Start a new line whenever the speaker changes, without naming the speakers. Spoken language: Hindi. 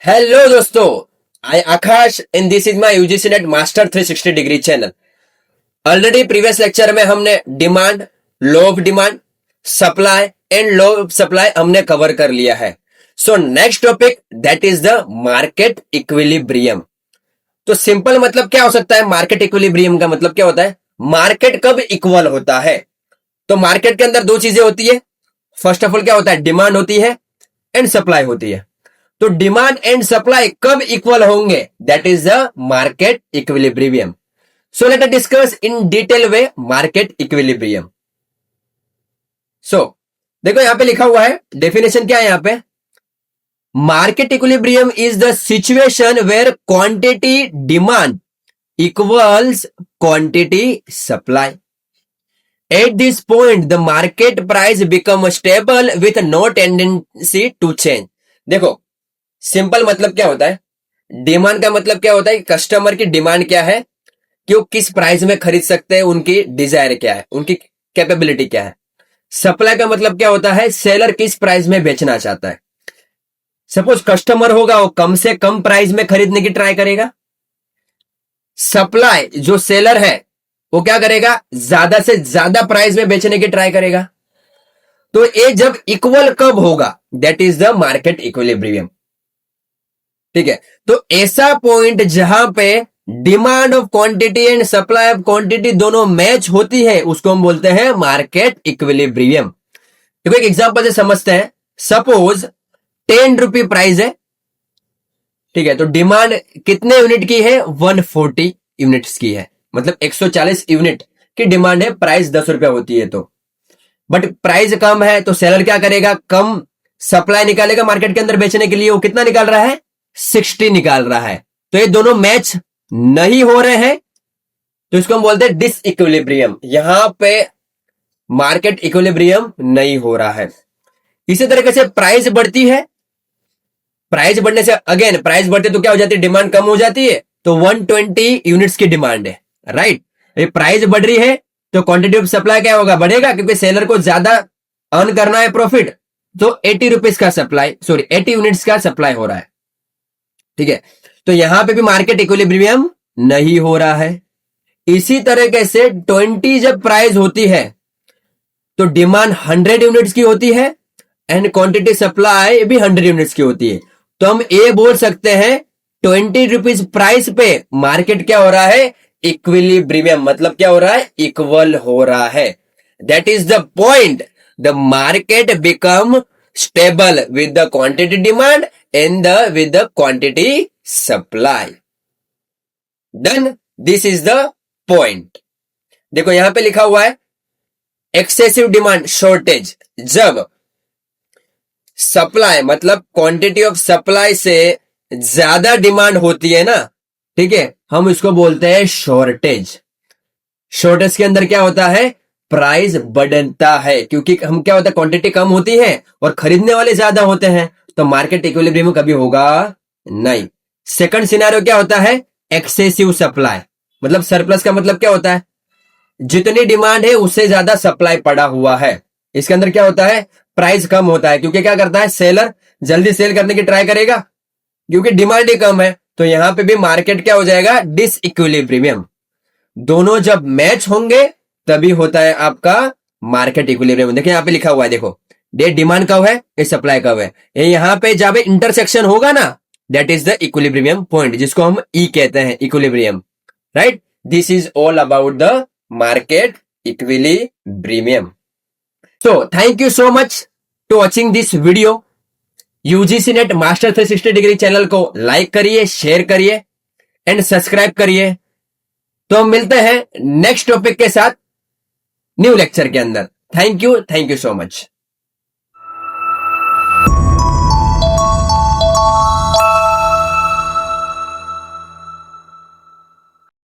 हेलो दोस्तों, I Akash and this is my UGC NET master 360 degree channel. Already previous lecture में हमने demand, law of demand, supply and law of supply हमने कवर कर लिया है। So next topic that is the market equilibrium. तो सिंपल मतलब क्या हो सकता है? मार्केट इक्विलिब्रियम का मतलब क्या होता है? मार्केट कब इक्वल होता है? तो मार्केट के अंदर दो चीजें होती है। फर्स्ट ऑफ ऑल क्या होता है? डिमांड होती है एंड सप्लाई होती है। तो डिमांड एंड सप्लाई कब इक्वल होंगे? That is the market equilibrium. So let us discuss in detail way market equilibrium. सो देखो यहां पे लिखा हुआ है, डेफिनेशन क्या है यहां पे? Market equilibrium is the situation where quantity demand equals quantity supply. At this point, the market price becomes stable with no tendency to change. देखो सिंपल मतलब क्या होता है? डिमांड का मतलब क्या होता है? कस्टमर की डिमांड क्या है कि वो किस प्राइस में खरीद सकते हैं, उनकी डिजायर क्या है, उनकी कैपेबिलिटी क्या है। सप्लाई का मतलब क्या होता है? सेलर किस प्राइस में बेचना चाहता है। सपोज कस्टमर होगा, वो कम से कम प्राइस में खरीदने की ट्राई करेगा। सप्लाई जो सेलर है वो क्या करेगा? ज्यादा से ज्यादा प्राइस में बेचने की ट्राई करेगा। तो ये जब इक्वल कब होगा? That is the market equilibrium. ठीक है, तो ऐसा पॉइंट जहां पे demand of quantity and supply of quantity दोनों मैच होती है उसको हम बोलते हैं मार्केट इक्विलिब्रियम। देखो एक एग्जांपल से समझते हैं। सपोज 10 रुपी प्राइस है, ठीक है, तो डिमांड कितने यूनिट की है? 140 यूनिट्स की है, मतलब 140 यूनिट की डिमांड है, प्राइस 10 रुपया होती है। तो बट प्राइस कम है तो सेलर क्या करेगा? कम सप्लाई निकालेगा मार्केट के अंदर बेचने के लिए। वो कितना निकाल रहा है? 60 निकाल रहा है। तो ये दोनों मैच नहीं हो रहे हैं, तो इसको हम बोलते हैं डिसइक्विलिब्रियम। यहां पे मार्केट इक्विलिब्रियम नहीं हो रहा है। इसी तरीके से प्राइस बढ़ती है, प्राइस बढ़ने से अगेन प्राइस बढ़ती है तो क्या हो जाती है? डिमांड कम हो जाती है। तो 120 यूनिट्स की डिमांड है, राइट। ये प्राइस बढ़ रही है तो क्वांटिटी ऑफ सप्लाई क्या होगा? बढ़ेगा, क्योंकि सेलर को ज्यादा अर्न करना है प्रॉफिट। तो 80 रुपीज का सप्लाई, सॉरी 80 यूनिट्स का सप्लाई हो रहा है। ठीक है, तो यहां पे भी मार्केट इक्विलिब्रियम नहीं हो रहा है। इसी तरीके से 20 जब प्राइस होती है तो डिमांड 100 यूनिट्स की होती है एंड क्वांटिटी सप्लाई भी 100 यूनिट्स की होती है। तो हम ये बोल सकते हैं 20 रुपीज प्राइस पे मार्केट क्या हो रहा है? इक्विलिब्रियम। मतलब क्या हो रहा है? इक्वल हो रहा है। That is the point the market become stable with the quantity demand and with the quantity supply. Done, this is the point. देखो यहां पे लिखा हुआ है एक्सेसिव डिमांड शॉर्टेज। जब सप्लाई मतलब क्वांटिटी ऑफ सप्लाई से ज्यादा डिमांड होती है ना, ठीक है, हम इसको बोलते हैं शॉर्टेज। शॉर्टेज के अंदर क्या होता है? प्राइस बढ़ता है, क्योंकि हम क्या होता है? क्वांटिटी कम होती है और खरीदने वाले ज्यादा होते हैं, तो मार्केट इक्विलिब्रियम कभी होगा नहीं। सेकंड सिनेरियो क्या होता है? Excessive supply. मतलब सरप्लस का मतलब क्या होता है? जितनी डिमांड है उससे ज्यादा सप्लाई पड़ा हुआ है। इसके अंदर क्या होता है? प्राइस कम होता है, क्योंकि क्या करता है? सेलर जल्दी सेल करने की ट्राई करेगा, क्योंकि डिमांड ही कम है। तो यहां पे भी मार्केट क्या हो जाएगा? डिसइक्विलिब्रियम। दोनों जब मैच होंगे तभी होता है आपका मार्केट इक्विलिब्रियम। देखिए यहां पे लिखा हुआ है, देखो ये डिमांड कब है, ये सप्लाई कब है। ये यहां पे जब इंटरसेक्शन होगा ना, that is the equilibrium point, जिसको हम ई कहते हैं, equilibrium, right. This is all about the market equilibrium. So, thank you so much to watching this video. UGC NET master 360 degree channel को लाइक करिए, शेयर करिए एंड सब्सक्राइब करिए। तो हम मिलते हैं नेक्स्ट टॉपिक के साथ न्यू लेक्चर के अंदर। Thank you so much.